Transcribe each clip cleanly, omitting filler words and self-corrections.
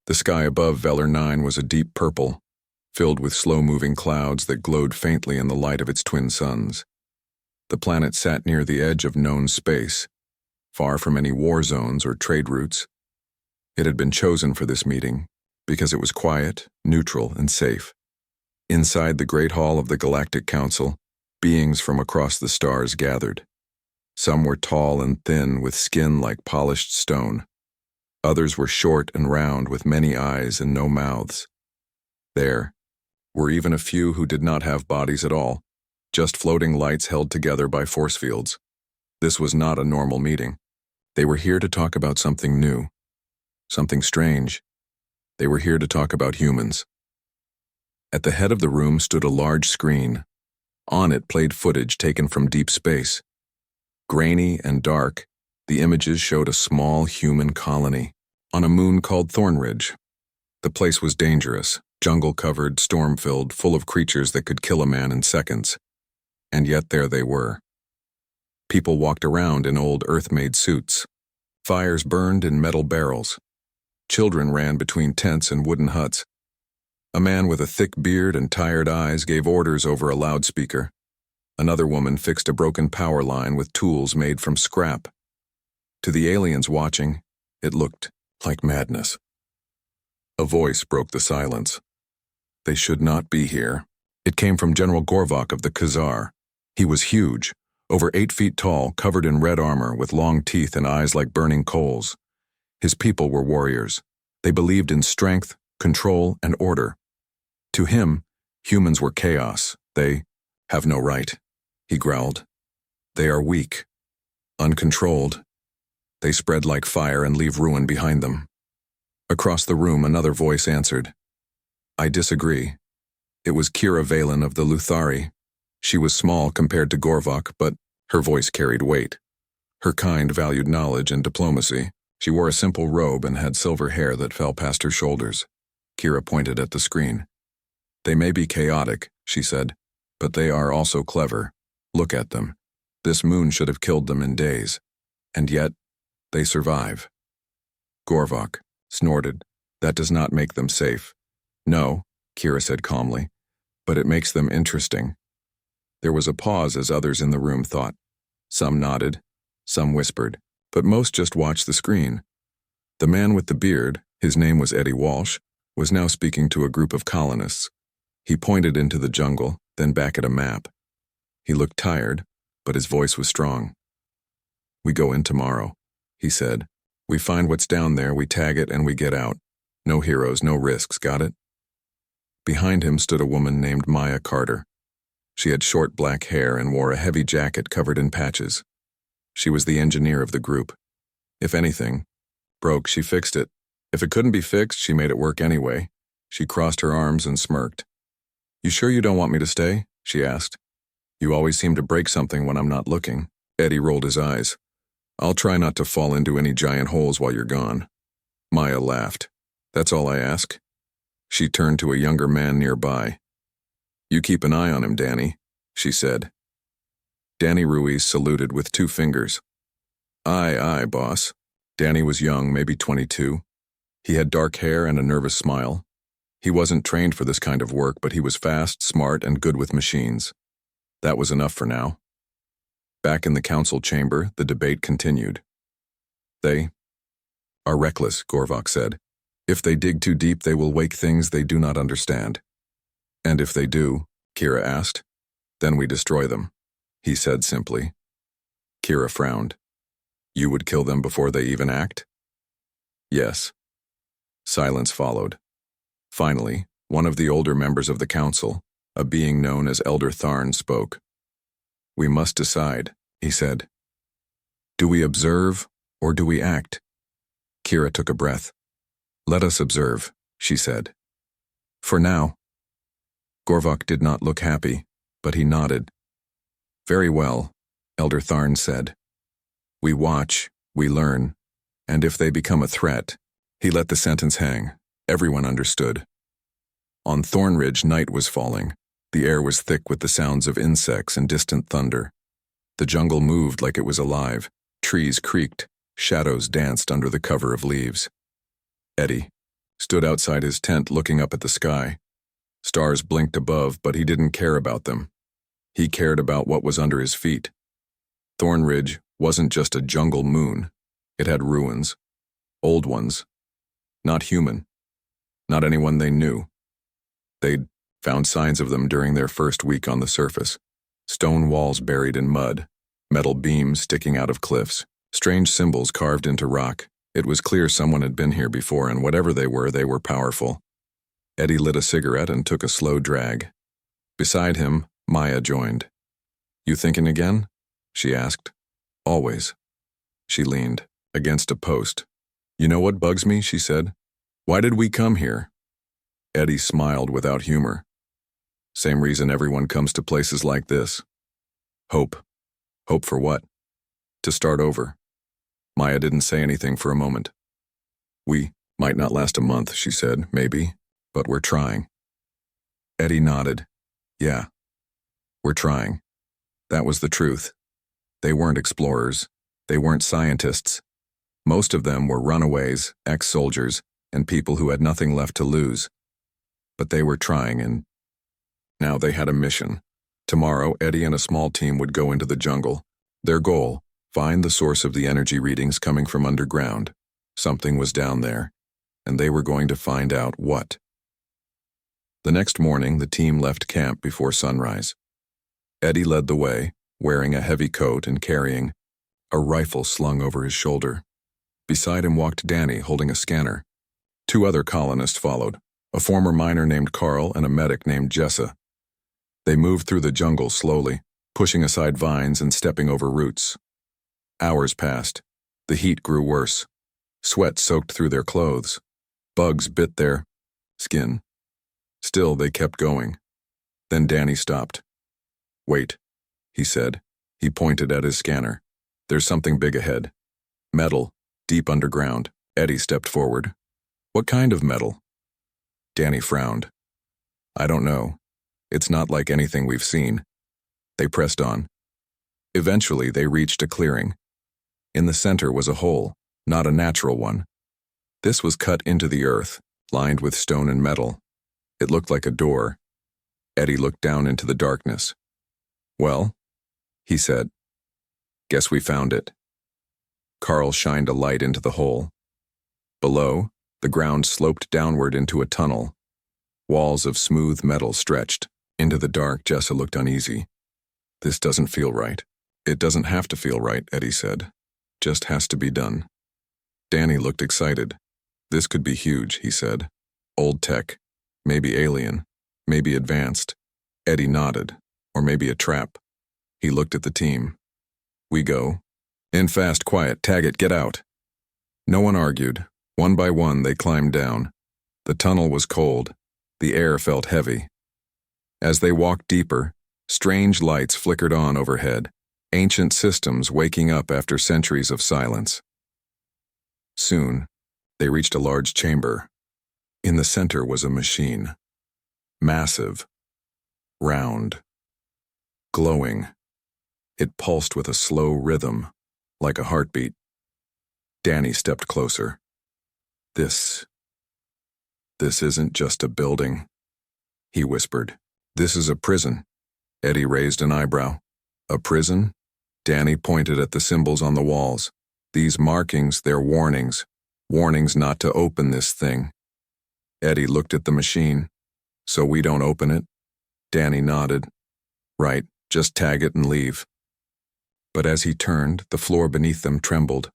The sky above Velar 9 was a deep purple, filled with slow-moving clouds that glowed faintly in the light of its twin suns. The planet sat near the edge of known space, far from any war zones or trade routes. It had been chosen for this meeting because it was quiet, neutral, and safe. Inside the Great Hall of the Galactic Council, beings from across the stars gathered. Some were tall and thin with skin like polished stone. Others were short and round with many eyes and no mouths. There were even a few who did not have bodies at all, just floating lights held together by force fields. This was not a normal meeting. They were here to talk about something new, something strange. They were here to talk about humans. At the head of the room stood a large screen. On it played footage taken from deep space. Grainy and dark, the images showed a small human colony on a moon called Thornridge. The place was dangerous, jungle-covered, storm-filled, full of creatures that could kill a man in seconds. And yet there they were. People walked around in old Earth-made suits. Fires burned in metal barrels. Children ran between tents and wooden huts. A man with a thick beard and tired eyes gave orders over a loudspeaker. Another woman fixed a broken power line with tools made from scrap. To the aliens watching, it looked like madness. A voice broke the silence. They should not be here. It came from General Gorvok of the Khazar. He was huge, over 8 feet tall, covered in red armor with long teeth and eyes like burning coals. His people were warriors. They believed in strength, control, and order. To him, humans were chaos. They have no right, he growled. They are weak, uncontrolled. They spread like fire and leave ruin behind them. Across the room, another voice answered. I disagree. It was Kira Valen of the Luthari. She was small compared to Gorvok, but her voice carried weight. Her kind valued knowledge and diplomacy. She wore a simple robe and had silver hair that fell past her shoulders. Kira pointed at the screen. They may be chaotic, she said, but they are also clever. Look at them. This moon should have killed them in days. And yet, they survive. Gorvok snorted. That does not make them safe. No, Kira said calmly, but it makes them interesting. There was a pause as others in the room thought. Some nodded, some whispered, but most just watched the screen. The man with the beard, his name was Eddie Walsh, was now speaking to a group of colonists. He pointed into the jungle, then back at a map. He looked tired, but his voice was strong. We go in tomorrow, he said. We find what's down there, we tag it, and we get out. No heroes, no risks, got it? Behind him stood a woman named Maya Carter. She had short black hair and wore a heavy jacket covered in patches. She was the engineer of the group. If anything broke, she fixed it. If it couldn't be fixed, she made it work anyway. She crossed her arms and smirked. You sure you don't want me to stay? She asked. You always seem to break something when I'm not looking. Eddie rolled his eyes. I'll try not to fall into any giant holes while you're gone. Maya laughed. That's all I ask. She turned to a younger man nearby. You keep an eye on him, Danny, she said. Danny Ruiz saluted with 2 fingers. Aye, aye, boss. Danny was young, maybe 22. He had dark hair and a nervous smile. He wasn't trained for this kind of work, but he was fast, smart, and good with machines. That was enough for now. Back in the council chamber, the debate continued. They are reckless, Gorvok said. If they dig too deep, they will wake things they do not understand. And if they do, Kira asked, then we destroy them, he said simply. Kira frowned. You would kill them before they even act? Yes. Silence followed. Finally, one of the older members of the council, a being known as Elder Tharn, spoke. We must decide, he said. Do we observe or do we act? Kira took a breath. Let us observe, she said. For now. Gorvok did not look happy, but he nodded. Very well, Elder Tharn said. We watch, we learn, and if they become a threat, he let the sentence hang. Everyone understood. On Thornridge, night was falling. The air was thick with the sounds of insects and distant thunder. The jungle moved like it was alive. Trees creaked. Shadows danced under the cover of leaves. Eddie, stood outside his tent looking up at the sky. Stars blinked above, but he didn't care about them. He cared about what was under his feet. Thorn Ridge wasn't just a jungle moon. It had ruins. Old ones. Not human. Not anyone they knew. They'd found signs of them during their first week on the surface. Stone walls buried in mud. Metal beams sticking out of cliffs. Strange symbols carved into rock. It was clear someone had been here before, and whatever they were powerful. Eddie lit a cigarette and took a slow drag. Beside him, Maya joined. "You thinking again?" she asked. "Always." She leaned against a post. "You know what bugs me?" she said. "Why did we come here?" Eddie smiled without humor. "Same reason everyone comes to places like this. Hope. Hope for what? To start over." Maya didn't say anything for a moment. "We might not last a month," she said, "maybe, but we're trying." Eddie nodded. "Yeah, we're trying." That was the truth. They weren't explorers. They weren't scientists. Most of them were runaways, ex-soldiers, and people who had nothing left to lose. But they were trying, and now they had a mission. Tomorrow, Eddie and a small team would go into the jungle. Their goal: find the source of the energy readings coming from underground. Something was down there, and they were going to find out what. The next morning, the team left camp before sunrise. Eddie led the way, wearing a heavy coat and carrying a rifle slung over his shoulder. Beside him walked Danny, holding a scanner. Two other colonists followed, a former miner named Carl and a medic named Jessa. They moved through the jungle slowly, pushing aside vines and stepping over roots. Hours passed. The heat grew worse. Sweat soaked through their clothes. Bugs bit their skin. Still, they kept going. Then Danny stopped. "Wait," he said. He pointed at his scanner. "There's something big ahead. Metal, deep underground." Eddie stepped forward. "What kind of metal?" Danny frowned. "I don't know. It's not like anything we've seen." They pressed on. Eventually, they reached a clearing. In the center was a hole, not a natural one. This was cut into the earth, lined with stone and metal. It looked like a door. Eddie looked down into the darkness. "Well," he said, "guess we found it." Carl shined a light into the hole. Below, the ground sloped downward into a tunnel. Walls of smooth metal stretched. Into the dark, Jessa looked uneasy. "This doesn't feel right." "It doesn't have to feel right," Eddie said. "Just has to be done." Danny looked excited. "This could be huge," he said. "Old tech. Maybe alien. Maybe advanced." Eddie nodded. "Or maybe a trap." He looked at the team. "We go." "In fast, quiet, tag it, get out." No one argued. One by one, they climbed down. The tunnel was cold. The air felt heavy. As they walked deeper, strange lights flickered on overhead, ancient systems waking up after centuries of silence. Soon, they reached a large chamber. In the center was a machine. Massive. Round. Glowing. It pulsed with a slow rhythm, like a heartbeat. Danny stepped closer. This isn't just a building," he whispered. "This is a prison." Eddie raised an eyebrow. "A prison?" Danny pointed at the symbols on the walls. "These markings, they're warnings. Warnings not to open this thing." Eddie looked at the machine. "So we don't open it?" Danny nodded. "Right, just tag it and leave." But as he turned, the floor beneath them trembled.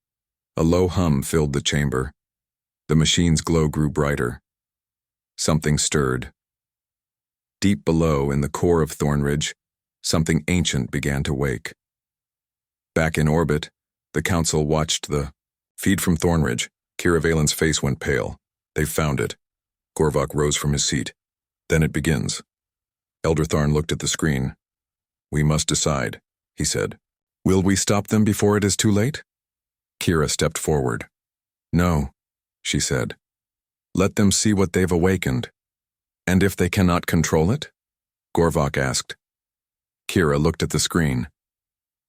A low hum filled the chamber. The machine's glow grew brighter. Something stirred. Deep below, in the core of Thornridge, something ancient began to wake. Back in orbit, the Council watched the feed from Thornridge. Kira Valen's face went pale. "They've found it." Gorvok rose from his seat. "Then it begins." Elder Tharn looked at the screen. "We must decide," he said. "Will we stop them before it is too late?" Kira stepped forward. "No," she said. "Let them see what they've awakened." "And if they cannot control it?" Gorvok asked. Kira looked at the screen.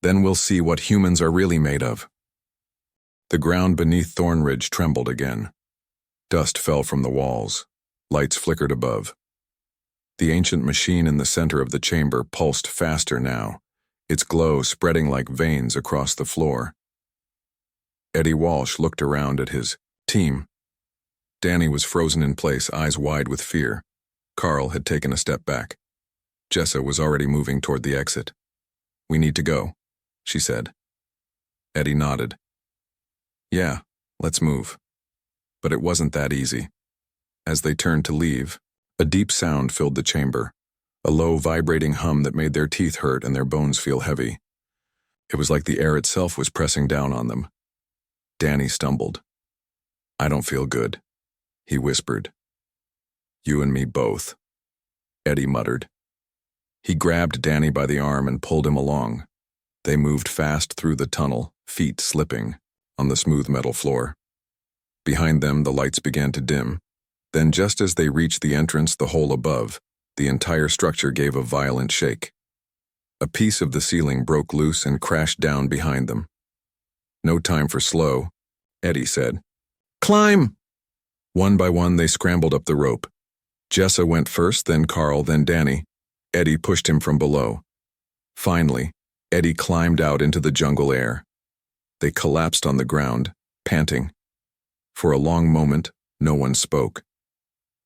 "Then we'll see what humans are really made of." The ground beneath Thornridge trembled again. Dust fell from the walls. Lights flickered above. The ancient machine in the center of the chamber pulsed faster now, its glow spreading like veins across the floor. Eddie Walsh looked around at his team. Danny was frozen in place, eyes wide with fear. Carl had taken a step back. Jessa was already moving toward the exit. "We need to go," she said. Eddie nodded. "Yeah, let's move." But it wasn't that easy. As they turned to leave, a deep sound filled the chamber, a low, vibrating hum that made their teeth hurt and their bones feel heavy. It was like the air itself was pressing down on them. Danny stumbled. "I don't feel good," he whispered. "You and me both," Eddie muttered. He grabbed Danny by the arm and pulled him along. They moved fast through the tunnel, feet slipping, on the smooth metal floor. Behind them, the lights began to dim. Then just as they reached the entrance, the hole above, the entire structure gave a violent shake. A piece of the ceiling broke loose and crashed down behind them. "No time for slow," Eddie said. "Climb!" One by one, they scrambled up the rope. Jessa went first, then Carl, then Danny. Eddie pushed him from below. Finally, Eddie climbed out into the jungle air. They collapsed on the ground, panting. For a long moment, no one spoke.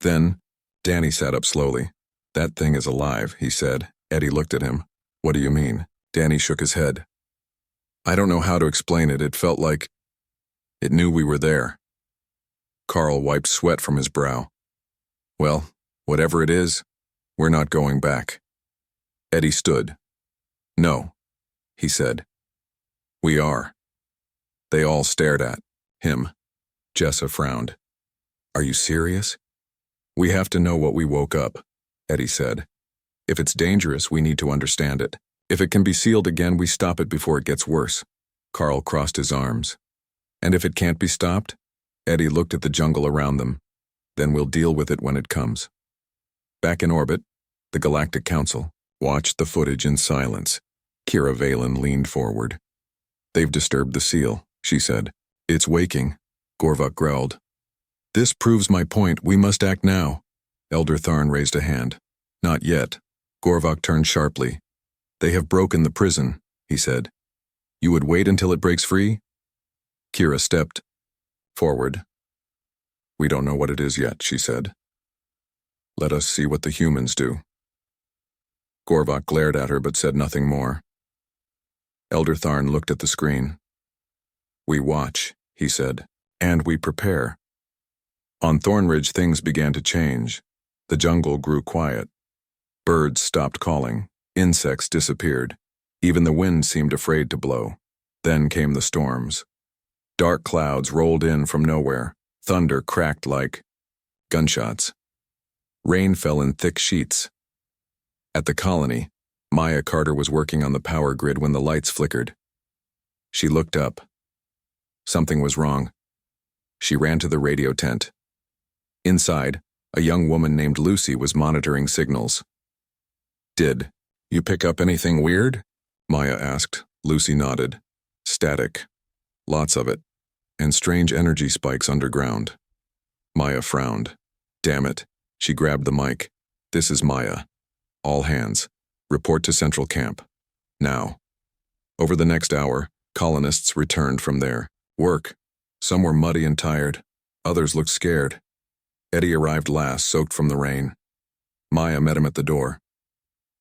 Then, Danny sat up slowly. "That thing is alive," he said. Eddie looked at him. "What do you mean?" Danny shook his head. "I don't know how to explain it. It felt like it knew we were there." Carl wiped sweat from his brow. "Well, whatever it is, we're not going back." Eddie stood. "No," he said. "We are." They all stared at him. Jessa frowned. "Are you serious?" "We have to know what we woke up," Eddie said. "If it's dangerous, we need to understand it. If it can be sealed again, we stop it before it gets worse." Carl crossed his arms. "And if it can't be stopped?" Eddie looked at the jungle around them. "Then we'll deal with it when it comes." Back in orbit, the Galactic Council watched the footage in silence. Kira Valen leaned forward. "They've disturbed the seal," she said. "It's waking," Gorvok growled. "This proves my point. We must act now." Elder Tharn raised a hand. "Not yet." Gorvok turned sharply. "They have broken the prison," he said. "You would wait until it breaks free?" Kira stepped forward. "We don't know what it is yet," she said. "Let us see what the humans do." Gorvok glared at her but said nothing more. Elder Tharn looked at the screen. "We watch," he said, "and we prepare." On Thornridge, things began to change. The jungle grew quiet. Birds stopped calling. Insects disappeared. Even the wind seemed afraid to blow. Then came the storms. Dark clouds rolled in from nowhere. Thunder cracked like gunshots. Rain fell in thick sheets. At the colony, Maya Carter was working on the power grid when the lights flickered. She looked up. Something was wrong. She ran to the radio tent. Inside, a young woman named Lucy was monitoring signals. "Did you pick up anything weird?" Maya asked. Lucy nodded. "Static. Lots of it. And strange energy spikes underground." Maya frowned. "Damn it." She grabbed the mic. "This is Maya. All hands. Report to Central Camp. Now." Over the next hour, colonists returned from their work. Some were muddy and tired. Others looked scared. Eddie arrived last, soaked from the rain. Maya met him at the door.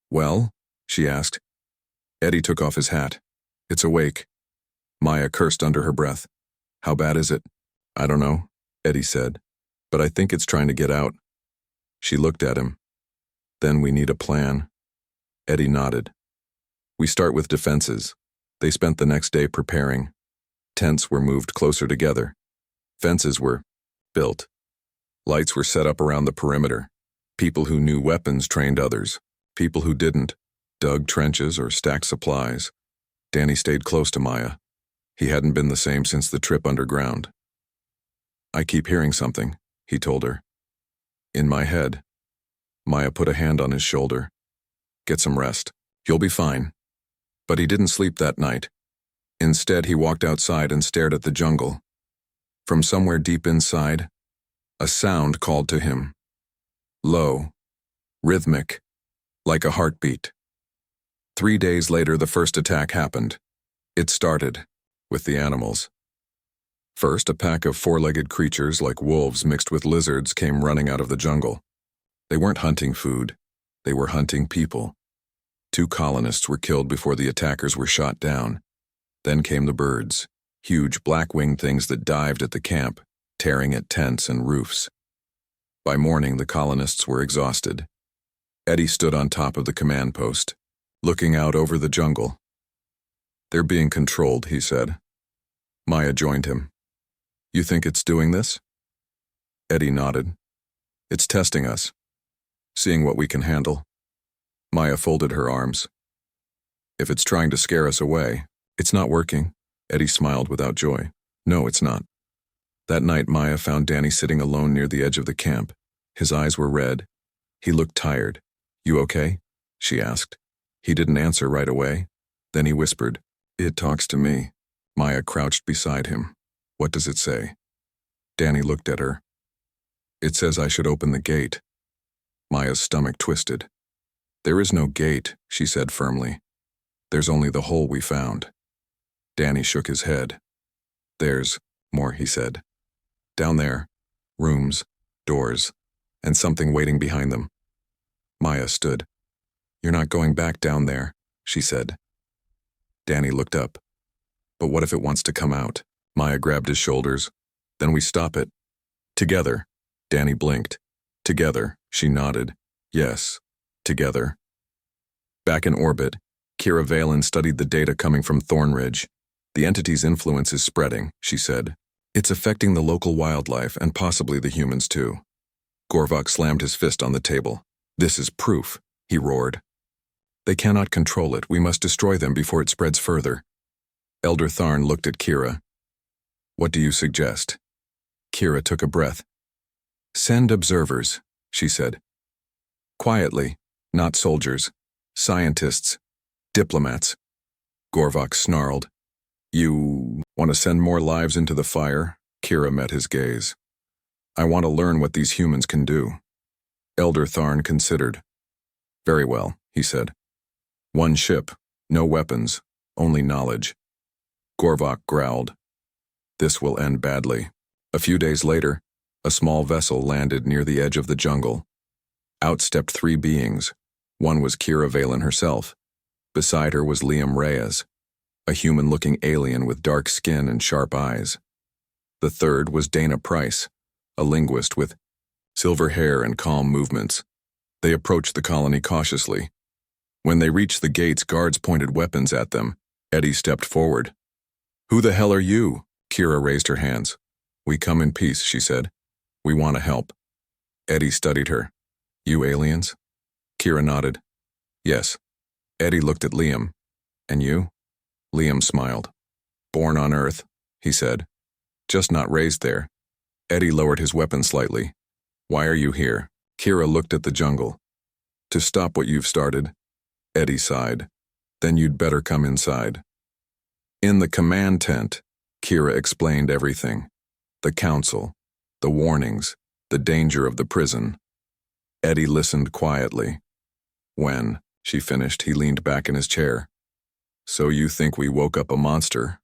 "Well?" she asked. Eddie took off his hat. "It's awake." Maya cursed under her breath. "How bad is it?" "I don't know," Eddie said. "But I think it's trying to get out." She looked at him. "Then we need a plan." Eddie nodded. "We start with defenses." They spent the next day preparing. Tents were moved closer together. Fences were built. Lights were set up around the perimeter. People who knew weapons trained others. People who didn't dug trenches or stacked supplies. Danny stayed close to Maya. He hadn't been the same since the trip underground. "I keep hearing something," he told her. "In my head." Maya put a hand on his shoulder. "Get some rest. You'll be fine." But he didn't sleep that night. Instead, he walked outside and stared at the jungle. From somewhere deep inside, A sound called to him. Low, rhythmic, like a heartbeat. 3 days later, the first attack happened. It started with the animals. First, a pack of four-legged creatures like wolves mixed with lizards came running out of the jungle. They weren't hunting food. They were hunting people. 2 colonists were killed before the attackers were shot down. Then came the birds, huge black-winged things that dived at the camp, tearing at tents and roofs. By morning, the colonists were exhausted. Eddie stood on top of the command post, looking out over the jungle. "They're being controlled," he said. Maya joined him. "You think it's doing this?" Eddie nodded. "It's testing us, seeing what we can handle." Maya folded her arms. "If it's trying to scare us away, it's not working." Eddie smiled without joy. "No, it's not." That night, Maya found Danny sitting alone near the edge of the camp. His eyes were red. He looked tired. "You okay?" she asked. He didn't answer right away. Then he whispered, "It talks to me." Maya crouched beside him. "What does it say?" Danny looked at her. "It says I should open the gate." Maya's stomach twisted. "There is no gate," she said firmly. "There's only the hole we found." Danny shook his head. "There's more," he said. "Down there, rooms, doors, and something waiting behind them." Maya stood. "You're not going back down there," she said. Danny looked up. "But what if it wants to come out?" Maya grabbed his shoulders. "Then we stop it. Together." Danny blinked. "Together," she nodded. "Yes, together." Back in orbit, Kira Valen studied the data coming from Thornridge. "The entity's influence is spreading," she said. "It's affecting the local wildlife and possibly the humans too." Gorvok slammed his fist on the table. "This is proof," he roared. "They cannot control it. We must destroy them before it spreads further." Elder Tharn looked at Kira. "What do you suggest?" Kira took a breath. "Send observers," she said. "Quietly, not soldiers. Scientists. Diplomats." Gorvok snarled. "You want to send more lives into the fire?" Kira met his gaze. "I want to learn what these humans can do." Elder Tharn considered. "Very well," he said. "One ship, no weapons, only knowledge." Gorvok growled. "This will end badly." A few days later, a small vessel landed near the edge of the jungle. Out stepped 3 beings. One was Kira Valen herself. Beside her was Liam Reyes, a human-looking alien with dark skin and sharp eyes. The third was Dana Price, a linguist with silver hair and calm movements. They approached the colony cautiously. When they reached the gates, guards pointed weapons at them. Eddie stepped forward. "Who the hell are you?" Kira raised her hands. "We come in peace," she said. "We want to help." Eddie studied her. "You aliens?" Kira nodded. "Yes." Eddie looked at Liam. "And you?" Liam smiled. "Born on Earth," he said. "Just not raised there." Eddie lowered his weapon slightly. "Why are you here?" Kira looked at the jungle. "To stop what you've started." Eddie sighed. "Then you'd better come inside." In the command tent, Kira explained everything. The council, the warnings, the danger of the prison. Eddie listened quietly. When she finished, he leaned back in his chair. "So you think we woke up a monster?"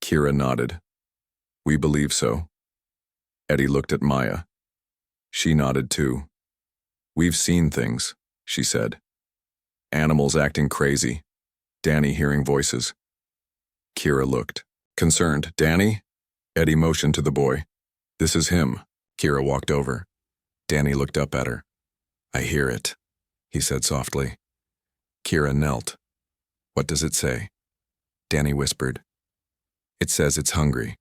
Kira nodded. "We believe so." Eddie looked at Maya. She nodded too. "We've seen things," she said. "Animals acting crazy. Danny hearing voices." Kira looked. Concerned. "Danny?" Eddie motioned to the boy. "This is him." Kira walked over. Danny looked up at her. "I hear it," he said softly. Kira knelt. "What does it say?" Danny whispered. "It says it's hungry."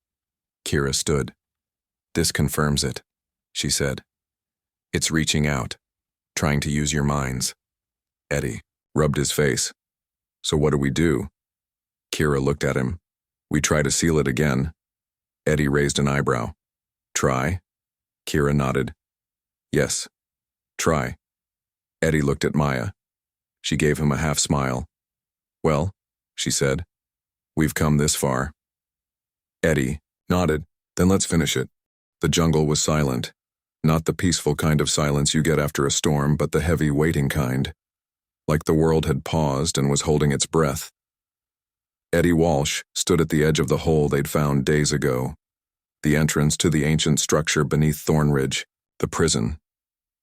Kira stood. "This confirms it," she said. "It's reaching out, trying to use your minds." Eddie rubbed his face. "So what do we do?" Kira looked at him. "We try to seal it again." Eddie raised an eyebrow. "Try?" Kira nodded. "Yes, try." Eddie looked at Maya. She gave him a half smile. "Well," she said, "we've come this far." Eddie nodded. "Then let's finish it." The jungle was silent. Not the peaceful kind of silence you get after a storm, but the heavy, waiting kind. Like the world had paused and was holding its breath. Eddie Walsh stood at the edge of the hole they'd found days ago, the entrance to the ancient structure beneath Thornridge, the prison.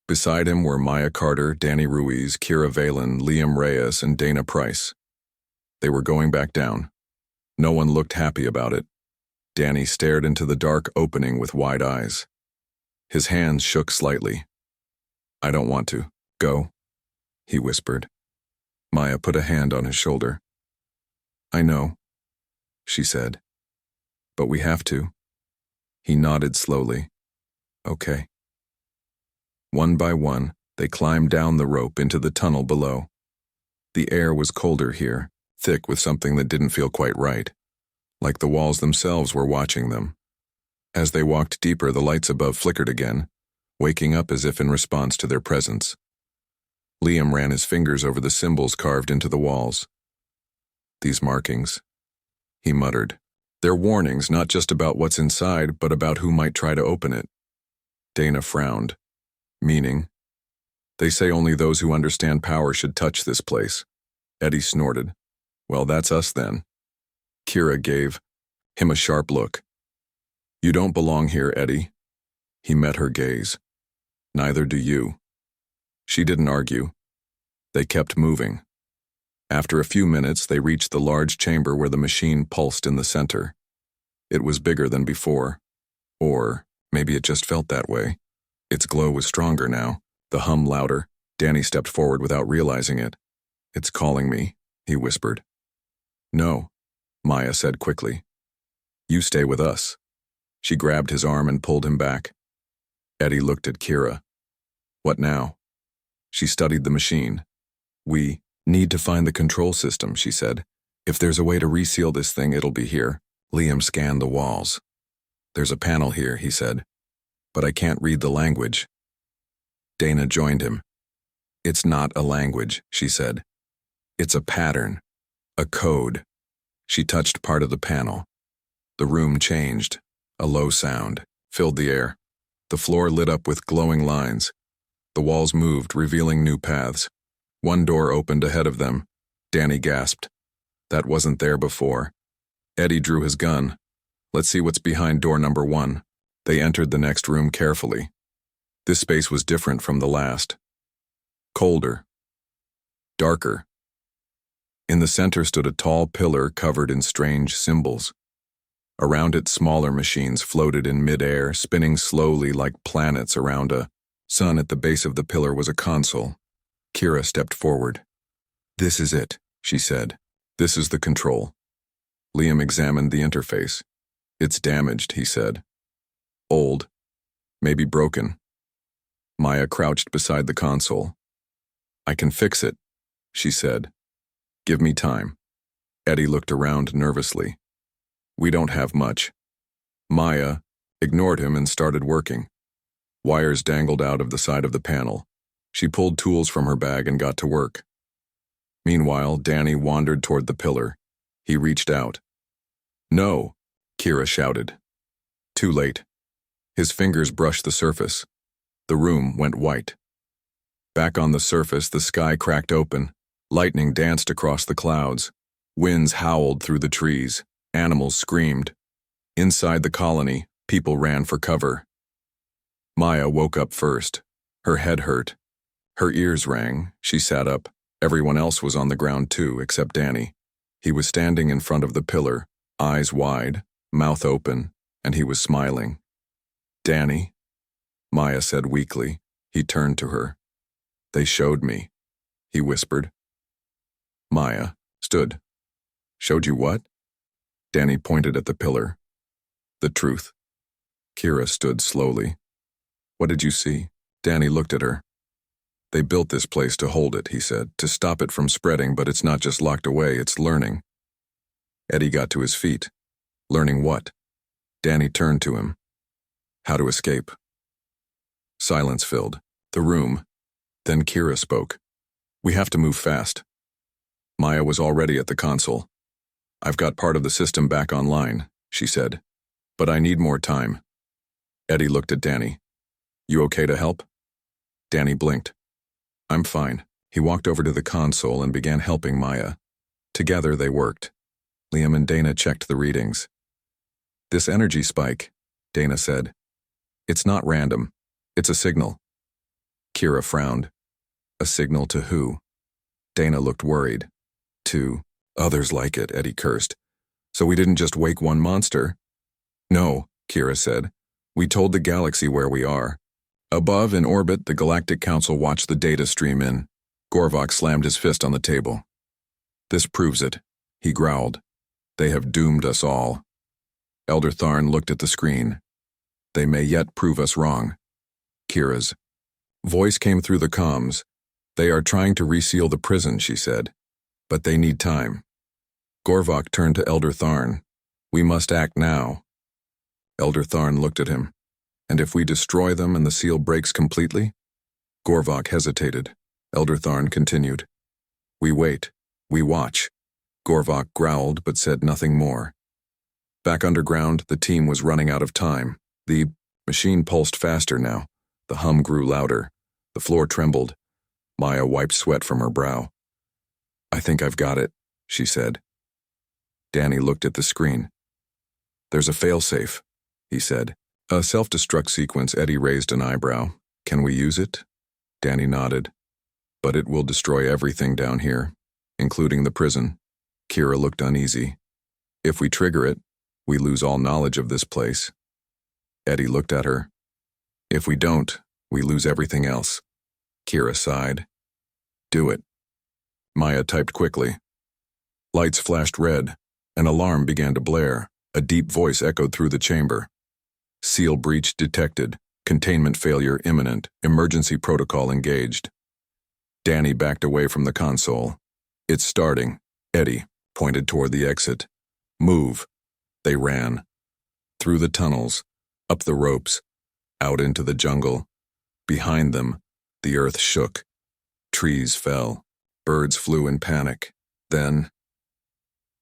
Beside him were Maya Carter, Danny Ruiz, Kira Valen, Liam Reyes, and Dana Price. They were going back down. No one looked happy about it. Danny stared into the dark opening with wide eyes. His hands shook slightly. "I don't want to. Go," he whispered. Maya put a hand on his shoulder. "I know," she said. "But we have to." He nodded slowly. "Okay." One by one, they climbed down the rope into the tunnel below. The air was colder here, thick with something that didn't feel quite right, like the walls themselves were watching them. As they walked deeper, the lights above flickered again, waking up as if in response to their presence. Liam ran his fingers over the symbols carved into the walls. "These markings," he muttered. "They're warnings not just about what's inside, but about who might try to open it." Dana frowned. "Meaning?" "They say only those who understand power should touch this place." Eddie snorted. "Well, that's us then." Kira gave him a sharp look. "You don't belong here, Eddie." He met her gaze. "Neither do you." She didn't argue. They kept moving. After a few minutes, they reached the large chamber where the machine pulsed in the center. It was bigger than before. Or maybe it just felt that way. Its glow was stronger now, the hum louder. Danny stepped forward without realizing it. "It's calling me," he whispered. "No," Maya said quickly. "You stay with us." She grabbed his arm and pulled him back. Eddie looked at Kira. "What now?" She studied the machine. "We need to find the control system," she said. "If there's a way to reseal this thing, it'll be here." Liam scanned the walls. "There's a panel here," he said. "But I can't read the language." Dana joined him. "It's not a language," she said. "It's a pattern. A code." She touched part of the panel. The room changed. A low sound filled the air. The floor lit up with glowing lines. The walls moved, revealing new paths. One door opened ahead of them. Danny gasped. That wasn't there before. Eddie drew his gun. "Let's see what's behind door number 1. They entered the next room carefully. This space was different from the last. Colder. Darker. In the center stood a tall pillar covered in strange symbols. Around it, smaller machines floated in midair, spinning slowly like planets around a sun. At the base of the pillar was a console. Kira stepped forward. "This is it," she said. "This is the control." Liam examined the interface. "It's damaged," he said. "Old. Maybe broken." Maya crouched beside the console. "I can fix it," she said. "Give me time." Eddie looked around nervously. "We don't have much." Maya ignored him and started working. Wires dangled out of the side of the panel. She pulled tools from her bag and got to work. Meanwhile, Danny wandered toward the pillar. He reached out. "No," Kira shouted. Too late. His fingers brushed the surface. The room went white. Back on the surface, the sky cracked open. Lightning danced across the clouds. Winds howled through the trees. Animals screamed. Inside the colony, people ran for cover. Maya woke up first. Her head hurt. Her ears rang. She sat up. Everyone else was on the ground too, except Danny. He was standing in front of the pillar, eyes wide, mouth open, and he was smiling. "Danny," Maya said weakly. He turned to her. "They showed me," he whispered. Maya stood. "Showed you what?" Danny pointed at the pillar. "The truth." Kira stood slowly. "What did you see?" Danny looked at her. "They built this place to hold it," he said, "to stop it from spreading, but it's not just locked away, it's learning." Eddie got to his feet. "Learning what?" Danny turned to him. "How to escape." Silence filled the room. Then Kira spoke. "We have to move fast." Maya was already at the console. "I've got part of the system back online," she said. "But I need more time." Eddie looked at Danny. You okay to help? Danny blinked. I'm fine. He walked over to the console and began helping Maya. Together they worked. Liam and Dana checked the readings. This energy spike, Dana said. It's not random. It's a signal. Kira frowned. A signal to who? Dana looked worried. To others like it, Eddie cursed. So we didn't just wake one monster? No, Kira said. We told the galaxy where we are. Above, in orbit, the Galactic Council watched the data stream in. Gorvok slammed his fist on the table. This proves it, he growled. They have doomed us all. Elder Tharn looked at the screen. They may yet prove us wrong. Kira's voice came through the comms. They are trying to reseal the prison, she said. But they need time. Gorvok turned to Elder Tharn. We must act now. Elder Tharn looked at him. And if we destroy them and the seal breaks completely? Gorvok hesitated. Elder Tharn continued. We wait. We watch. Gorvok growled but said nothing more. Back underground, the team was running out of time. The machine pulsed faster now. The hum grew louder. The floor trembled. Maya wiped sweat from her brow. I think I've got it, she said. Danny looked at the screen. There's a failsafe, he said. A self-destruct sequence. Eddie raised an eyebrow. Can we use it? Danny nodded. But it will destroy everything down here, including the prison. Kira looked uneasy. If we trigger it, we lose all knowledge of this place. Eddie looked at her. If we don't, we lose everything else. Kira sighed. Do it. Maya typed quickly. Lights flashed red. An alarm began to blare. A deep voice echoed through the chamber. Seal breach detected. Containment failure imminent. Emergency protocol engaged. Danny backed away from the console. It's starting. Eddie pointed toward the exit. Move. They ran. Through the tunnels. Up the ropes. Out into the jungle. Behind them, the earth shook. Trees fell. Birds flew in panic. Then,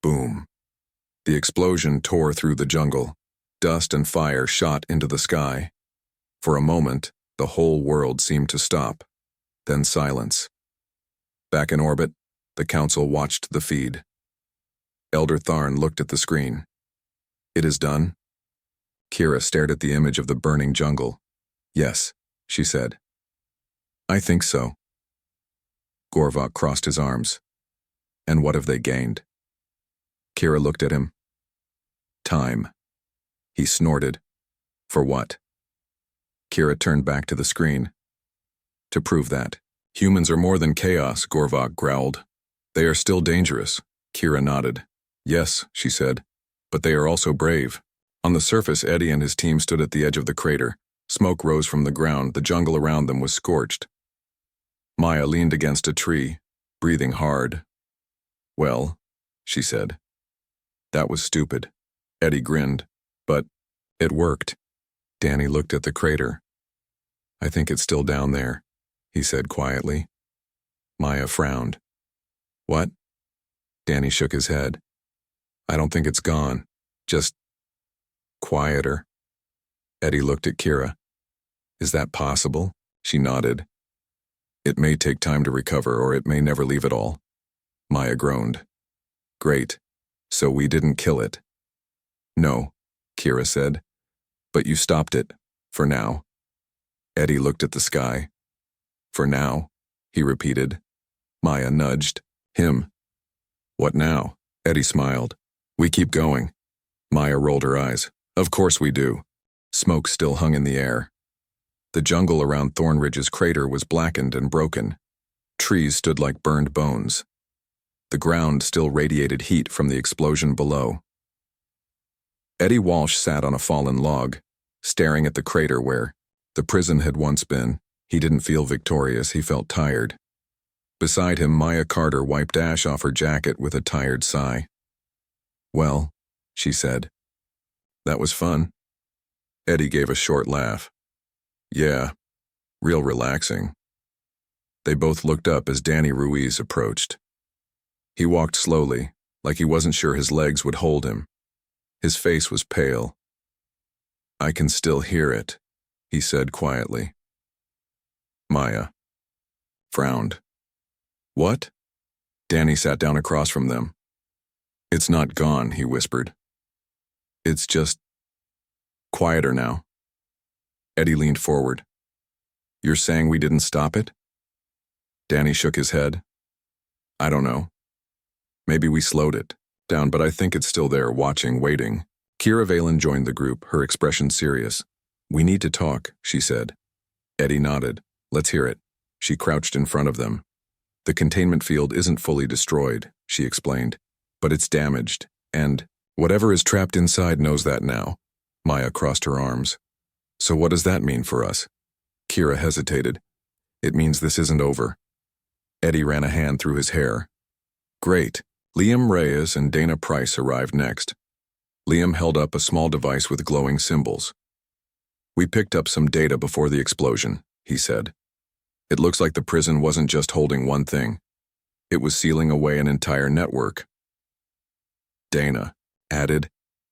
boom. The explosion tore through the jungle. Dust and fire shot into the sky. For a moment, the whole world seemed to stop. Then silence. Back in orbit, the council watched the feed. Elder Tharn looked at the screen. It is done? Kira stared at the image of the burning jungle. Yes, she said. I think so. Gorvok crossed his arms. And what have they gained? Kira looked at him. Time. He snorted. For what? Kira turned back to the screen. To prove that. Humans are more than chaos, Gorvok growled. They are still dangerous. Kira nodded. Yes, she said. But they are also brave. On the surface, Eddie and his team stood at the edge of the crater. Smoke rose from the ground. The jungle around them was scorched. Maya leaned against a tree, breathing hard. Well, she said. That was stupid. Eddie grinned. But it worked. Danny looked at the crater. I think it's still down there, he said quietly. Maya frowned. What? Danny shook his head. I don't think it's gone. Just quieter. Eddie looked at Kira. Is that possible? She nodded. It may take time to recover, or it may never leave at all. Maya groaned. Great. So we didn't kill it. No, Kira said. But you stopped it. For now. Eddie looked at the sky. For now, he repeated. Maya nudged him. What now? Eddie smiled. We keep going. Maya rolled her eyes. Of course we do. Smoke still hung in the air. The jungle around Thornridge's crater was blackened and broken. Trees stood like burned bones. The ground still radiated heat from the explosion below. Eddie Walsh sat on a fallen log, staring at the crater where the prison had once been. He didn't feel victorious, he felt tired. Beside him, Maya Carter wiped ash off her jacket with a tired sigh. Well, she said. That was fun. Eddie gave a short laugh. Yeah, real relaxing. They both looked up as Danny Ruiz approached. He walked slowly, like he wasn't sure his legs would hold him. His face was pale. I can still hear it, he said quietly. Maya frowned. What? Danny sat down across from them. It's not gone, he whispered. It's just quieter now. Eddie leaned forward. You're saying we didn't stop it? Danny shook his head. I don't know. Maybe we slowed it down, but I think it's still there, watching, waiting. Kira Valen joined the group, her expression serious. We need to talk, she said. Eddie nodded. Let's hear it. She crouched in front of them. The containment field isn't fully destroyed, she explained, but it's damaged, and whatever is trapped inside knows that now. Maya crossed her arms. So what does that mean for us? Kira hesitated. It means this isn't over. Eddie ran a hand through his hair. Great. Liam Reyes and Dana Price arrived next. Liam held up a small device with glowing symbols. We picked up some data before the explosion, he said. It looks like the prison wasn't just holding one thing. It was sealing away an entire network. Dana added,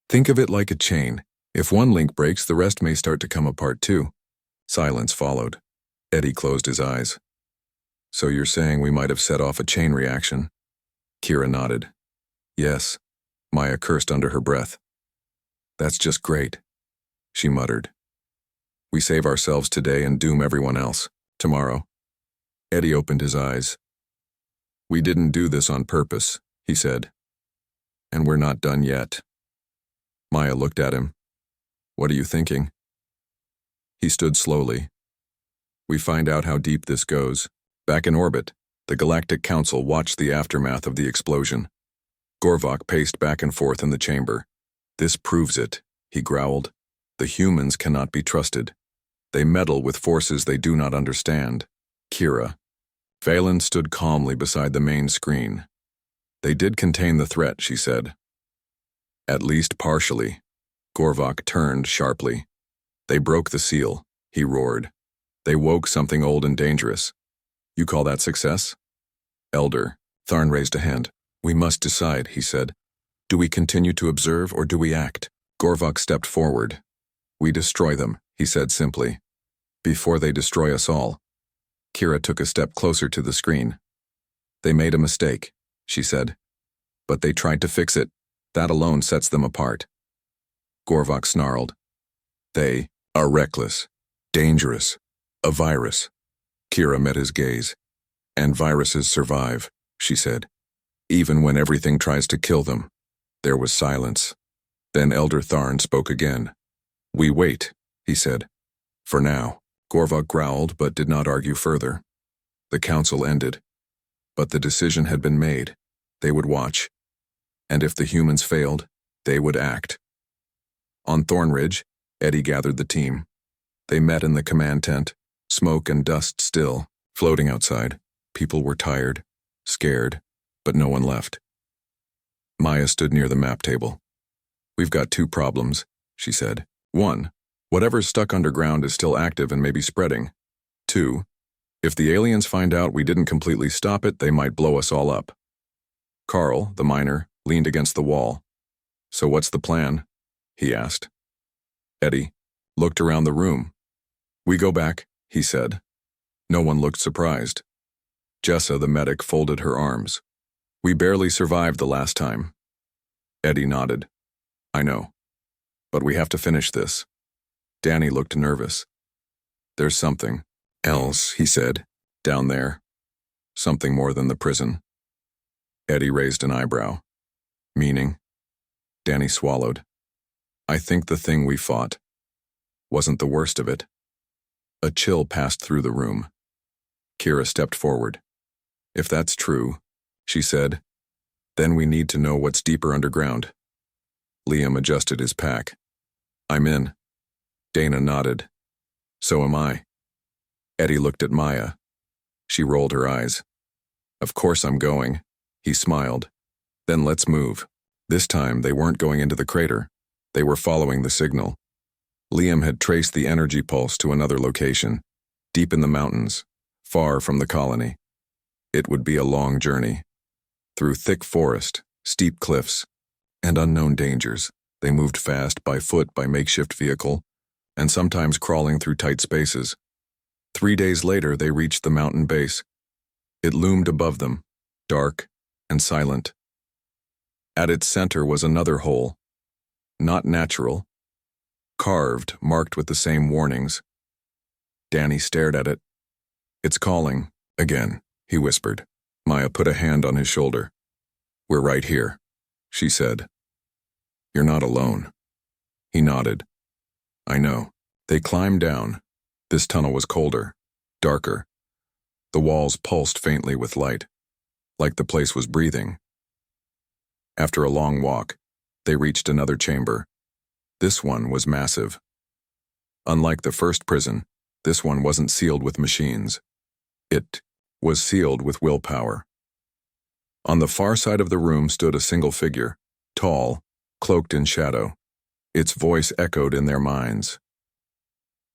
think of it like a chain. If one link breaks, the rest may start to come apart too. Silence followed. Eddie closed his eyes. So you're saying we might have set off a chain reaction? Kira nodded. Yes. Maya cursed under her breath. That's just great, she muttered. We save ourselves today and doom everyone else tomorrow. Eddie opened his eyes. We didn't do this on purpose, he said. And we're not done yet. Maya looked at him. What are you thinking? He stood slowly. We find out how deep this goes. Back in orbit, the Galactic Council watched the aftermath of the explosion. Gorvok paced back and forth in the chamber. This proves it, he growled. The humans cannot be trusted. They meddle with forces they do not understand. Kira. Valen stood calmly beside the main screen. They did contain the threat, she said. At least partially. Gorvok turned sharply. They broke the seal, he roared. They woke something old and dangerous. You call that success? Elder. Tharn raised a hand. We must decide, he said. Do we continue to observe or do we act? Gorvok stepped forward. We destroy them, he said simply. Before they destroy us all. Kira took a step closer to the screen. They made a mistake, she said. But they tried to fix it. That alone sets them apart. Gorvok snarled. They are reckless, dangerous, a virus. Kira met his gaze. And viruses survive, she said. Even when everything tries to kill them. There was silence. Then Elder Tharn spoke again. We wait, he said. For now. Gorvok growled but did not argue further. The council ended. But the decision had been made. They would watch. And if the humans failed, they would act. On Thornridge, Eddie gathered the team. They met in the command tent, smoke and dust still, floating outside. People were tired, scared, but no one left. Maya stood near the map table. We've got two problems, she said. One, whatever's stuck underground is still active and may be spreading. Two, if the aliens find out we didn't completely stop it, they might blow us all up. Carl, the miner, leaned against the wall. So what's the plan? He asked. Eddie looked around the room. We go back, he said. No one looked surprised. Jessa, the medic, folded her arms. We barely survived the last time. Eddie nodded. I know. But we have to finish this. Danny looked nervous. There's something else, he said, down there. Something more than the prison. Eddie raised an eyebrow. Meaning? Danny swallowed. I think the thing we fought wasn't the worst of it. A chill passed through the room. Kira stepped forward. If that's true, she said, then we need to know what's deeper underground. Liam adjusted his pack. I'm in. Dana nodded. So am I. Eddie looked at Maya. She rolled her eyes. Of course I'm going. He smiled. Then let's move. This time they weren't going into the crater. They were following the signal. Liam had traced the energy pulse to another location, deep in the mountains, far from the colony. It would be a long journey. Through thick forest, steep cliffs, and unknown dangers, they moved fast by foot, by makeshift vehicle, and sometimes crawling through tight spaces. 3 days later, they reached the mountain base. It loomed above them, dark and silent. At its center was another hole, not natural, carved, marked with the same warnings. Danny stared at it. "It's calling, again," he whispered. Maya put a hand on his shoulder. "We're right here," she said. "You're not alone." He nodded. "I know." They climbed down. This tunnel was colder, darker. The walls pulsed faintly with light, like the place was breathing. After a long walk, they reached another chamber. This one was massive. Unlike the first prison, this one wasn't sealed with machines. It was sealed with willpower. On the far side of the room stood a single figure, tall, cloaked in shadow. Its voice echoed in their minds.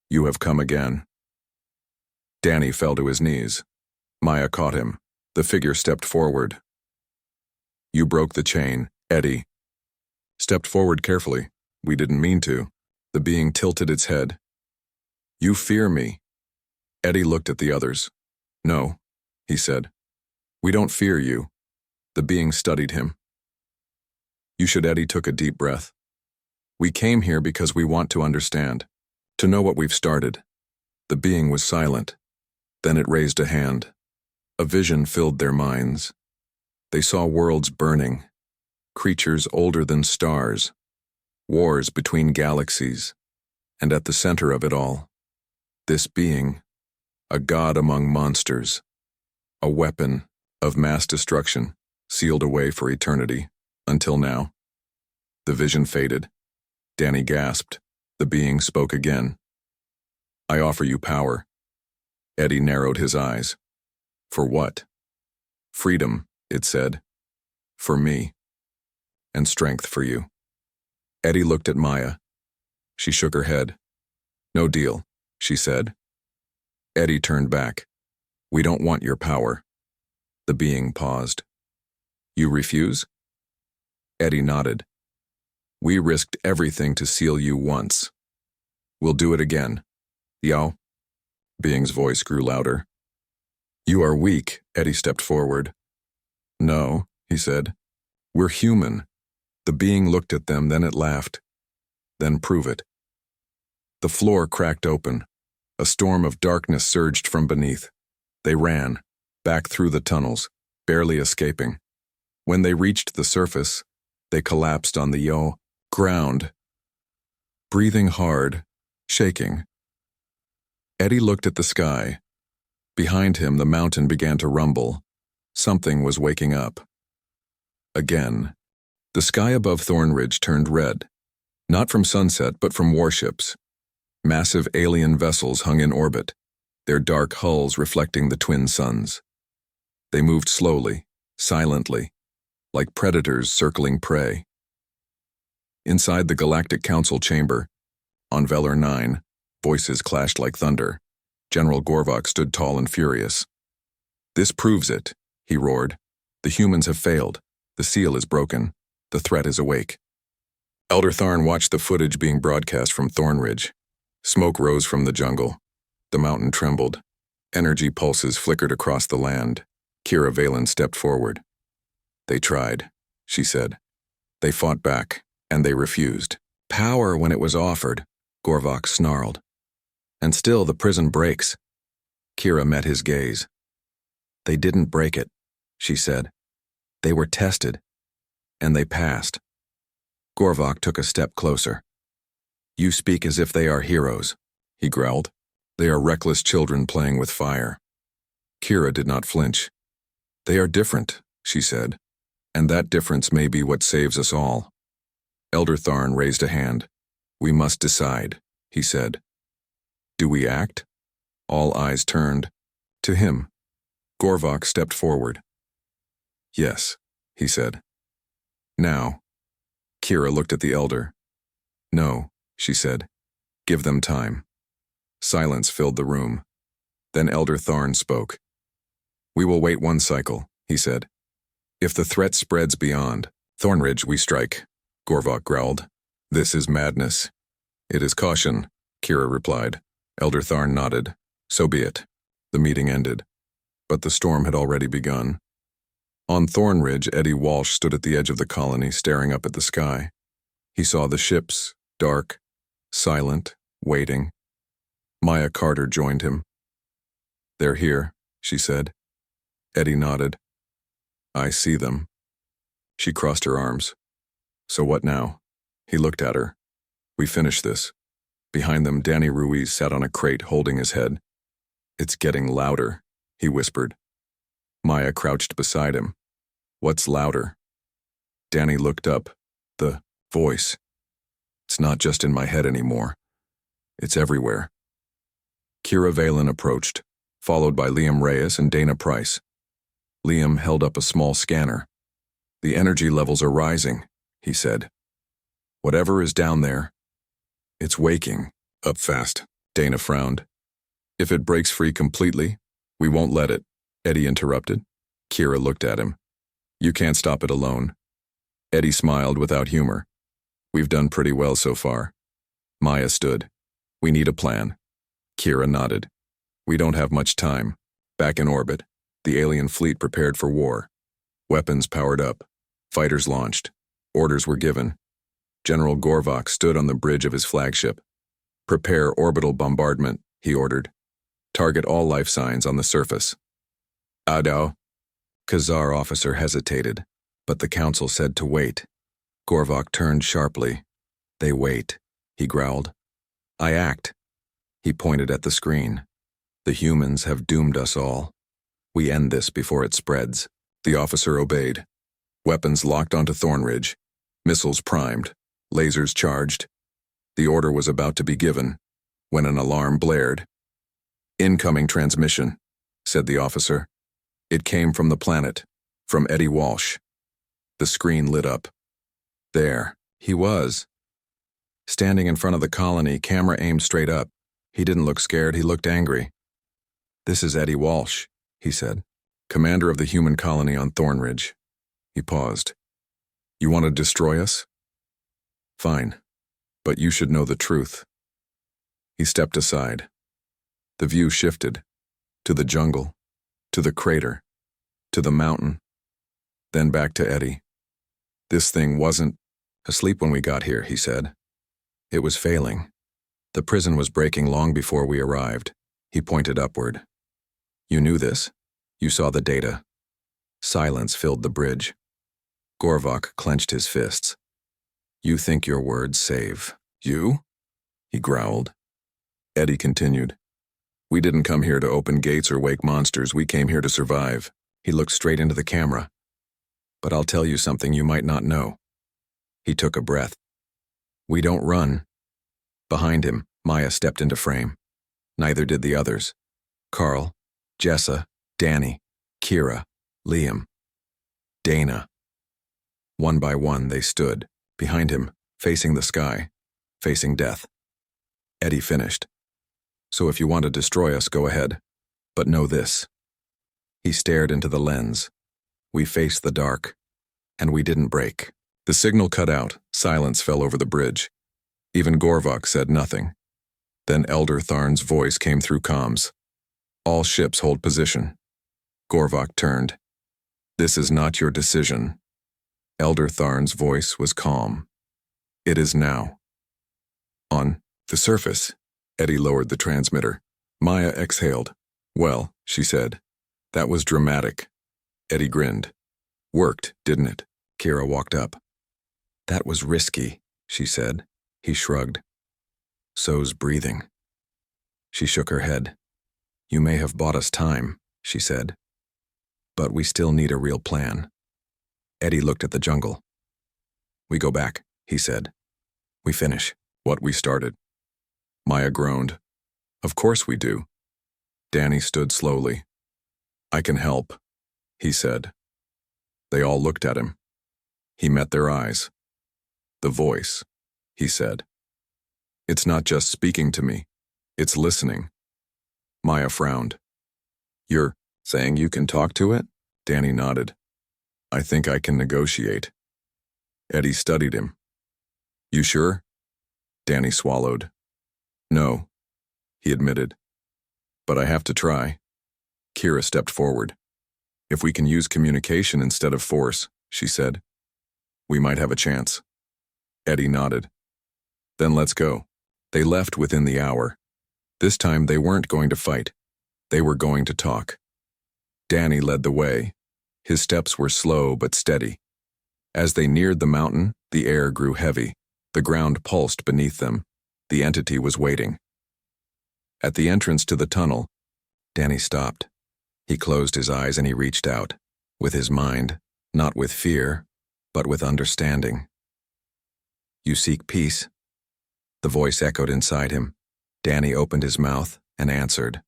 "You have come again." Danny fell to his knees. Maya caught him. The figure stepped forward. "You broke the chain, Eddie." Stepped forward carefully. "We didn't mean to." The being tilted its head. "You fear me." Eddie looked at the others. "No," he said. "We don't fear you." The being studied him. "You should." Eddie took a deep breath. "We came here because we want to understand, to know what we've started." The being was silent. Then it raised a hand. A vision filled their minds. They saw worlds burning, creatures older than stars, wars between galaxies, and at the center of it all, this being, a god among monsters, a weapon of mass destruction, sealed away for eternity, until now. The vision faded. Danny gasped. The being spoke again. "I offer you power." Eddie narrowed his eyes. "For what?" "Freedom," it said. "For me. And strength for you." Eddie looked at Maya. She shook her head. "No deal," she said. Eddie turned back. "We don't want your power." The being paused. "You refuse?" Eddie nodded. "We risked everything to seal you once. We'll do it again. Yao?" Being's voice grew louder. "You are weak." Eddie stepped forward. "No," he said. "We're human." The being looked at them, then it laughed. "Then prove it." The floor cracked open. A storm of darkness surged from beneath. They ran, back through the tunnels, barely escaping. When they reached the surface, they collapsed on the ground, breathing hard, shaking. Eddie looked at the sky. Behind him, the mountain began to rumble. Something was waking up. Again, the sky above Thornridge turned red, not from sunset but from warships. Massive alien vessels hung in orbit, their dark hulls reflecting the twin suns. They moved slowly, silently, like predators circling prey. Inside the Galactic Council chamber, on Velar 9, voices clashed like thunder. General Gorvok stood tall and furious. "This proves it," he roared. "The humans have failed. The seal is broken. The threat is awake." Elder Tharn watched the footage being broadcast from Thornridge. Smoke rose from the jungle. The mountain trembled. Energy pulses flickered across the land. Kira Valen stepped forward. "They tried," she said. "They fought back, and they refused. Power when it was offered," Gorvok snarled. "And still the prison breaks." Kira met his gaze. "They didn't break it," she said. "They were tested, and they passed." Gorvok took a step closer. "You speak as if they are heroes," he growled. "They are reckless children playing with fire." Kira did not flinch. "They are different," she said, "and that difference may be what saves us all." Elder Tharn raised a hand. "We must decide," he said. "Do we act?" All eyes turned to him. Gorvok stepped forward. "Yes," he said. "Now." Kira looked at the elder. "No," she said. "Give them time." Silence filled the room. Then Elder Tharn spoke. "We will wait one cycle," he said. "If the threat spreads beyond Thornridge, we strike," Gorvok growled. "This is madness." "It is caution," Kira replied. Elder Tharn nodded. So be it. The meeting ended, but the storm had already begun. On Thorn Ridge, Eddie Walsh stood at the edge of the colony, staring up at the sky. He saw the ships, dark, silent, waiting. Maya Carter joined him. "They're here," she said. Eddie nodded. "I see them." She crossed her arms. "So what now?" He looked at her. "We finished this." Behind them, Danny Ruiz sat on a crate, holding his head. "It's getting louder," he whispered. Maya crouched beside him. "What's louder?" Danny looked up. "The voice. It's not just in my head anymore. It's everywhere." Kira Valen approached, followed by Liam Reyes and Dana Price. Liam held up a small scanner. "The energy levels are rising," he said. "Whatever is down there, it's waking up fast." Dana frowned. "If it breaks free completely, we won't let it," Eddie interrupted. Kira looked at him. "You can't stop it alone." Eddie smiled without humor. "We've done pretty well so far." Maya stood. "We need a plan." Kira nodded. "We don't have much time." Back in orbit, the alien fleet prepared for war. Weapons powered up. Fighters launched. Orders were given. General Gorvok stood on the bridge of his flagship. "Prepare orbital bombardment," he ordered. "Target all life signs on the surface." "Ado." Khazar officer hesitated, but the council said to wait. Gorvok turned sharply. "They wait," he growled. "I act." He pointed at the screen. "The humans have doomed us all. We end this before it spreads." The officer obeyed. Weapons locked onto Thorn Ridge. Missiles primed. Lasers charged. The order was about to be given when an alarm blared. "Incoming transmission," said the officer. It came from the planet, from Eddie Walsh. The screen lit up. There he was. Standing in front of the colony, camera aimed straight up. He didn't look scared, he looked angry. "This is Eddie Walsh," he said, "commander of the human colony on Thorn Ridge." He paused. "You want to destroy us? Fine, but you should know the truth." He stepped aside. The view shifted, to the jungle, to the crater, to the mountain, then back to Eddie. "This thing wasn't asleep when we got here," he said. "It was failing. The prison was breaking long before we arrived." He pointed upward. "You knew this? You saw the data." Silence filled the bridge. Gorvok clenched his fists. "You think your words save you?" he growled. Eddie continued. "We didn't come here to open gates or wake monsters. We came here to survive." He looked straight into the camera. "But I'll tell you something you might not know." He took a breath. "We don't run." Behind him, Maya stepped into frame. Neither did the others. Carl, Jessa, Danny, Kira, Liam, Dana. One by one they stood, behind him, facing the sky, facing death. Eddie finished. "So if you want to destroy us, go ahead. But know this." He stared into the lens. "We faced the dark, and we didn't break." The signal cut out. Silence fell over the bridge. Even Gorvok said nothing. Then Elder Tharn's voice came through comms. "All ships hold position." Gorvok turned. "This is not your decision." Elder Tharn's voice was calm. "It is now." On the surface, Eddie lowered the transmitter. Maya exhaled. "Well," she said, "that was dramatic." Eddie grinned. "Worked, didn't it?" Kira walked up. "That was risky," she said. He shrugged. "So's breathing." She shook her head. "You may have bought us time," she said. "But we still need a real plan." Eddie looked at the jungle. "We go back," he said. "We finish what we started." Maya groaned. "Of course we do." Danny stood slowly. "I can help," he said. They all looked at him. He met their eyes. "The voice," he said. "It's not just speaking to me. It's listening." Maya frowned. "You're saying you can talk to it?" Danny nodded. "I think I can negotiate." Eddie studied him. "You sure?" Danny swallowed. "No," he admitted. But I have to try. Kira stepped forward. If we can use communication instead of force, she said, we might have a chance. Eddie nodded. Then let's go. They left within the hour. This time they weren't going to fight. They were going to talk. Danny led the way. His steps were slow but steady. As they neared the mountain, the air grew heavy. The ground pulsed beneath them. The entity was waiting. At the entrance to the tunnel, Danny stopped. He closed his eyes and he reached out, with his mind, not with fear, but with understanding. You seek peace? The voice echoed inside him. Danny opened his mouth and answered.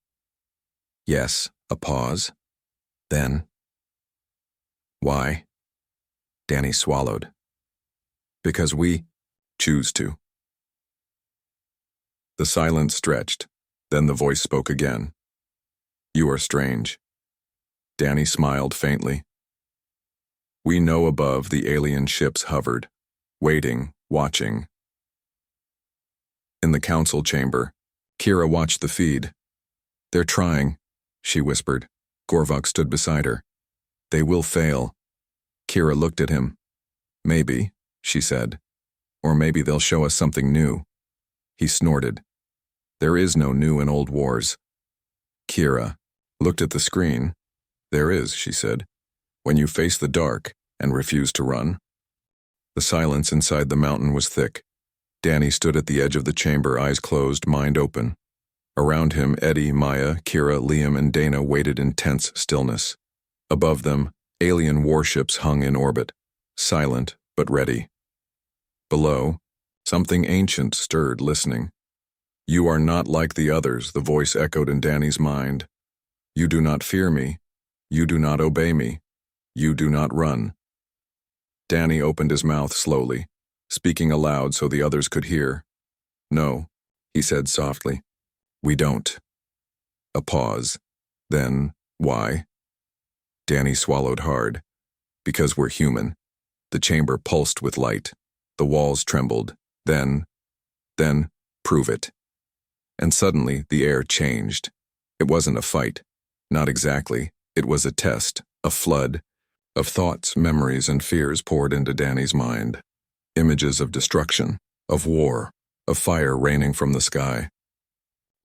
Yes, a pause. Then, why? Danny swallowed. Because we choose to. The silence stretched. Then the voice spoke again. You are strange. Danny smiled faintly. We know above the alien ships hovered, waiting, watching. In the council chamber, Kira watched the feed. They're trying, she whispered. Gorvok stood beside her. They will fail. Kira looked at him. Maybe, she said. Or maybe they'll show us something new. He snorted. There is no new in old wars. Kira looked at the screen. There is, she said, when you face the dark and refuse to run. The silence inside the mountain was thick. Danny stood at the edge of the chamber, eyes closed, mind open. Around him, Eddie, Maya, Kira, Liam, and Dana waited in tense stillness. Above them, alien warships hung in orbit, silent but ready. Below, something ancient stirred, listening. You are not like the others, the voice echoed in Danny's mind. You do not fear me. You do not obey me. You do not run. Danny opened his mouth slowly, speaking aloud so the others could hear. No, he said softly. We don't. A pause. Then, why? Danny swallowed hard. Because we're human. The chamber pulsed with light. The walls trembled. Then, prove it. And suddenly, the air changed. It wasn't a fight. Not exactly. It was a test, a flood of thoughts, memories, and fears poured into Danny's mind. Images of destruction, of war, of fire raining from the sky,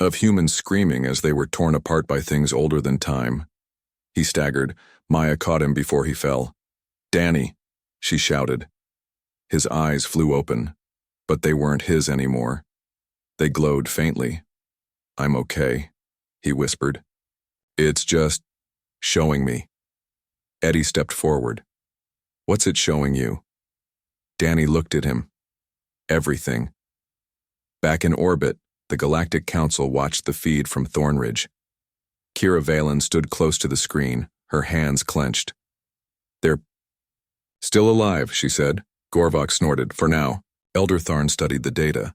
of humans screaming as they were torn apart by things older than time. He staggered. Maya caught him before he fell. Danny, she shouted. His eyes flew open, but they weren't his anymore. They glowed faintly. I'm okay, he whispered. It's just showing me. Eddie stepped forward. What's it showing you? Danny looked at him. Everything. Back in orbit, the Galactic Council watched the feed from Thornridge. Kira Valen stood close to the screen, her hands clenched. They're still alive, she said. Gorvok snorted. For now. Elder Tharn studied the data.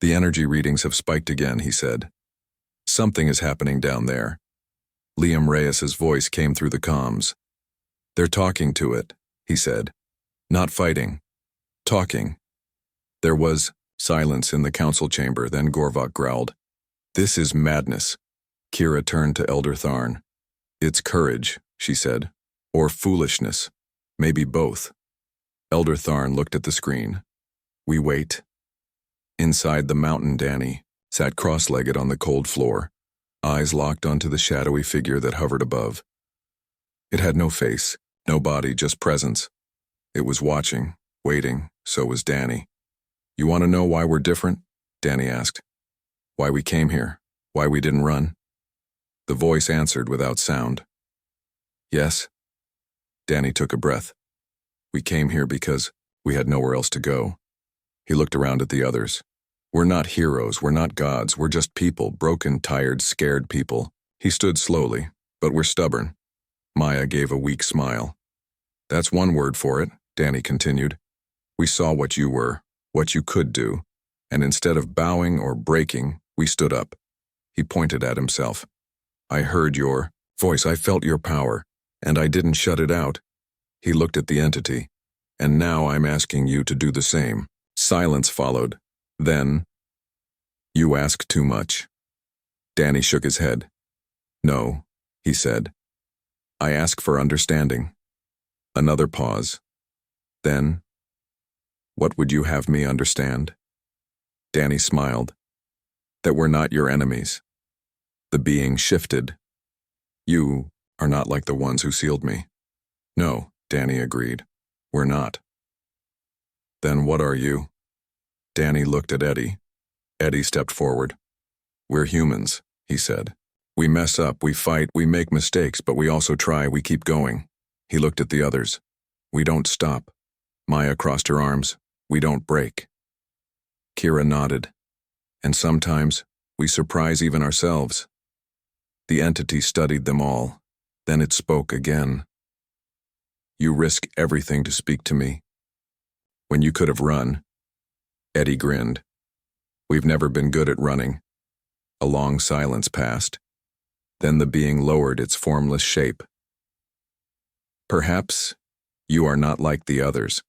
The energy readings have spiked again, he said. Something is happening down there. Liam Reyes's voice came through the comms. They're talking to it, he said. Not fighting. Talking. There was silence in the council chamber, then Gorvok growled. This is madness. Kira turned to Elder Tharn. It's courage, she said. Or foolishness. Maybe both. Elder Tharn looked at the screen. We wait. Inside the mountain, Danny sat cross-legged on the cold floor, eyes locked onto the shadowy figure that hovered above. It had no face, no body, just presence. It was watching, waiting, so was Danny. You want to know why we're different? Danny asked. Why we came here, why we didn't run? The voice answered without sound. Yes. Danny took a breath. We came here because we had nowhere else to go. He looked around at the others. We're not heroes, we're not gods, we're just people, broken, tired, scared people. He stood slowly, but we're stubborn. Maya gave a weak smile. That's one word for it, Danny continued. We saw what you were, what you could do, and instead of bowing or breaking, we stood up. He pointed at himself. I heard your voice, I felt your power, and I didn't shut it out. He looked at the entity. And now I'm asking you to do the same. Silence followed. Then, you ask too much. Danny shook his head. No, he said. I ask for understanding. Another pause. Then, what would you have me understand? Danny smiled. That we're not your enemies. The being shifted. You are not like the ones who sealed me. No, Danny agreed. We're not. Then what are you? Danny looked at Eddie. Eddie stepped forward. We're humans, he said. We mess up, we fight, we make mistakes, but we also try, we keep going. He looked at the others. We don't stop. Maya crossed her arms. We don't break. Kira nodded. And sometimes, we surprise even ourselves. The entity studied them all. Then it spoke again. You risk everything to speak to me. When you could have run. Eddie grinned. We've never been good at running. A long silence passed. Then the being lowered its formless shape. Perhaps you are not like the others.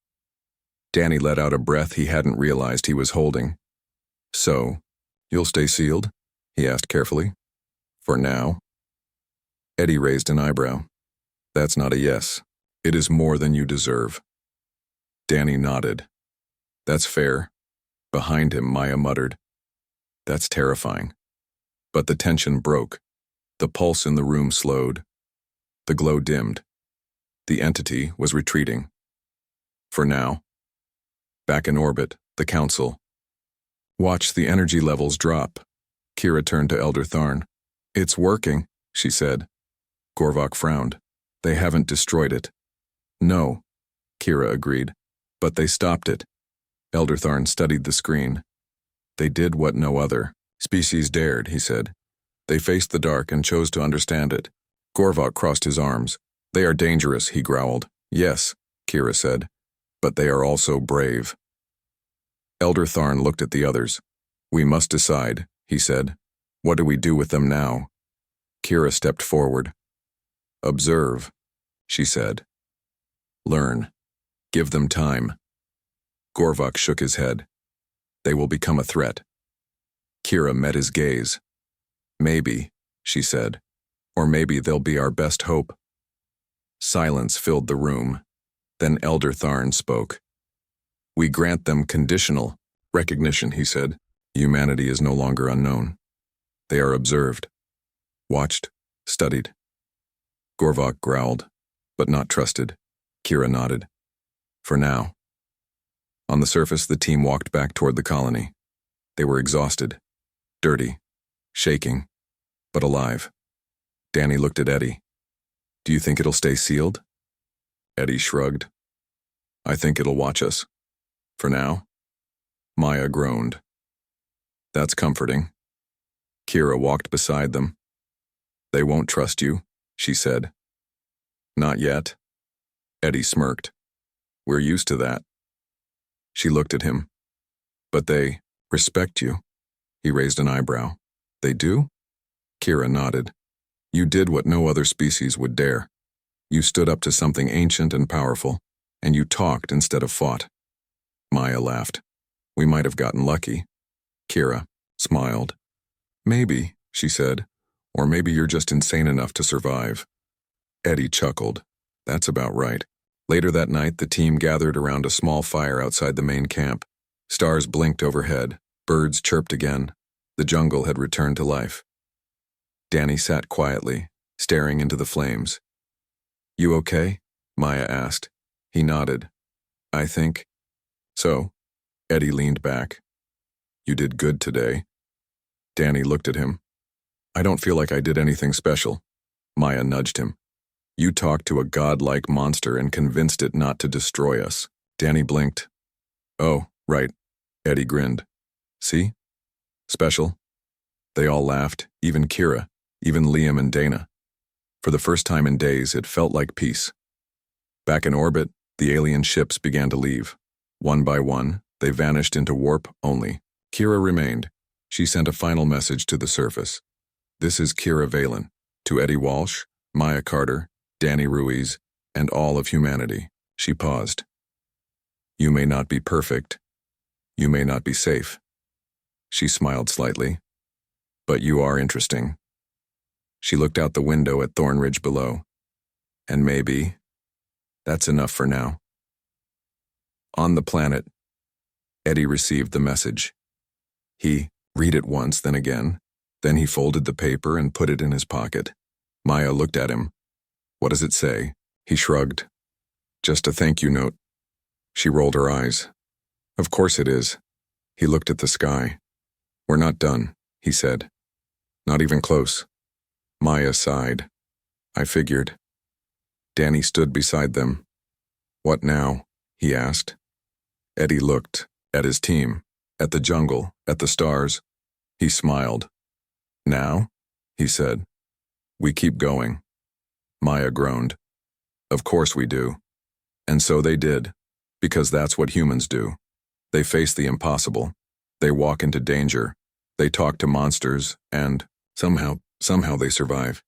Danny let out a breath he hadn't realized he was holding. So, you'll stay sealed? He asked carefully. For now? Eddie raised an eyebrow. That's not a yes. It is more than you deserve. Danny nodded. That's fair. Behind him, Maya muttered. That's terrifying. But the tension broke. The pulse in the room slowed. The glow dimmed. The entity was retreating. For now. Back in orbit, the council. Watch the energy levels drop. Kira turned to Elder Tharn. It's working, she said. Gorvok frowned. They haven't destroyed it. No, Kira agreed. But they stopped it. Elder Tharn studied the screen. They did what no other species dared, he said. They faced the dark and chose to understand it. Gorvok crossed his arms. They are dangerous, he growled. Yes, Kira said. But they are also brave. Elder Tharn looked at the others. We must decide, he said. What do we do with them now? Kira stepped forward. Observe, she said. Learn. Give them time. Gorvok shook his head. They will become a threat. Kira met his gaze. Maybe, she said. Or maybe they'll be our best hope. Silence filled the room. Then Elder Tharn spoke. We grant them conditional recognition, he said. Humanity is no longer unknown. They are observed, watched, studied. Gorvok growled, but not trusted. Kira nodded. For now. On the surface, the team walked back toward the colony. They were exhausted, dirty, shaking, but alive. Danny looked at Eddie. Do you think it'll stay sealed? Eddie shrugged. I think it'll watch us. For now. Maya groaned. That's comforting. Kira walked beside them. They won't trust you, she said. Not yet. Eddie smirked. We're used to that. She looked at him. But they respect you. He raised an eyebrow. They do? Kira nodded. You did what no other species would dare. You stood up to something ancient and powerful, and you talked instead of fought. Maya laughed. We might have gotten lucky. Kira smiled. Maybe, she said, or maybe you're just insane enough to survive. Eddie chuckled. That's about right. Later that night, the team gathered around a small fire outside the main camp. Stars blinked overhead. Birds chirped again. The jungle had returned to life. Danny sat quietly, staring into the flames. You okay? Maya asked. He nodded. I think. So, Eddie leaned back. You did good today. Danny looked at him. I don't feel like I did anything special. Maya nudged him. You talked to a godlike monster and convinced it not to destroy us. Danny blinked. Oh, right. Eddie grinned. See? Special. They all laughed, even Kira, even Liam and Dana. For the first time in days, it felt like peace. Back in orbit, the alien ships began to leave. One by one, they vanished into warp only. Kira remained. She sent a final message to the surface. This is Kira Valen, to Eddie Walsh, Maya Carter, Danny Ruiz, and all of humanity. She paused. You may not be perfect. You may not be safe. She smiled slightly. But you are interesting. She looked out the window at Thornridge below. And maybe that's enough for now. On the planet, Eddie received the message. He read it once, then again. Then he folded the paper and put it in his pocket. Maya looked at him. What does it say? He shrugged. Just a thank you note. She rolled her eyes. Of course it is. He looked at the sky. We're not done, he said. Not even close. Maya sighed. I figured. Danny stood beside them. What now? He asked. Eddie looked at his team, at the jungle, at the stars. He smiled. Now? He said. We keep going. Maya groaned. Of course we do. And so they did, because that's what humans do. They face the impossible. They walk into danger. They talk to monsters, and somehow they survive.